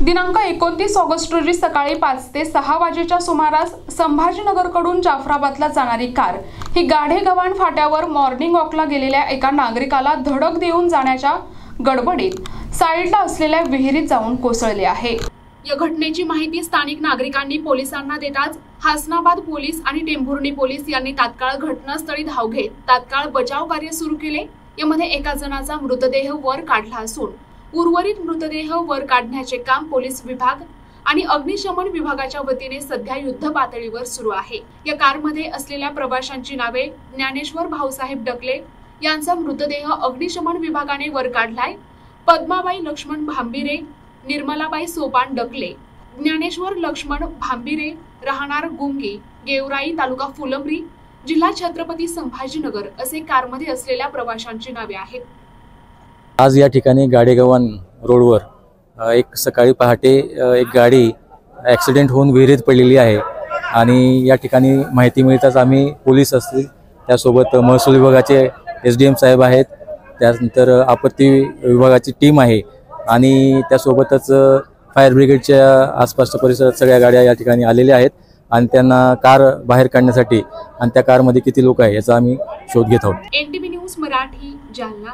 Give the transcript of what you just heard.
दिनांक 29 ऑगस्ट रोजी सकाळी 5 ते 6 वाजेच्या सुमारास संभाजीनगरकडून जाफराबादला जाणारी कार ही गाढेगव्हाण फाट्यावर मॉर्निंग वॉकला गेलेल्या एका नागरिकाला धडक देऊन जाण्याच्या गडबडीत साईडला असलेल्या विहिरीत जाऊन कोसळली आहे। या घटनेची माहिती स्थानिक नागरिकांनी पोलिसांना देताच हासनाबाद पोलीस आणि टेंभुर्णी पोलीस यांनी तात्काळ घटनास्थळी धाव घेत तात्काळ बचाव कार्य सुरू केले। यामध्ये एका जणाचा मृतदेह वर काढला असून उर्वरित मृतदेह वर काढण्याचे काम पोलीस विभाग आणि अग्निशमन विभागाच्या वतीने सध्या युद्ध पातळीवर सुरू आहे। या कारमध्ये असलेल्या प्रवाशांची नावे ज्ञानेश्वर भाऊसाहेब डकले यांचा मृतदेह अग्निशमन विभागाने वर काढलाय। पद्माबाई लक्ष्मण भांबिरे, निर्मलाबाई सोपान डकले, ज्ञानेश्वर लक्ष्मण भांबिरे राहणार गुंगी, गेवराई, तालुका फुलंब्री, जिल्हा छत्रपती संभाजीनगर असे कारमध्ये असलेल्या प्रवाशांची नावे आहेत। आज या ठिकाणी गाडेगव्हाण रोडवर एक सकाळी पहाटे एक गाडी ॲक्सिडेंट होऊन विहिरीत पडलेली आहे आणि या ठिकाणी माहिती मिळताच आम्ही पोलीस असतील, त्यासोबत महसूल विभागाचे SDM साहेब आहेत, त्यानंतर आपत्ती विभागाची टीम आहे आणि त्यासोबतच फायर ब्रिगेडच्या आसपासच्या परिसरात सगळ्या गाड्या या ठिकाणी आलेल्या आहेत आणि त्यांना कार बाहेर काढण्यासाठी आणि त्या कारमध्ये किती लोक आहेत याचा आम्ही शोध घेत आहोत। NTV news Marathi, Jalna.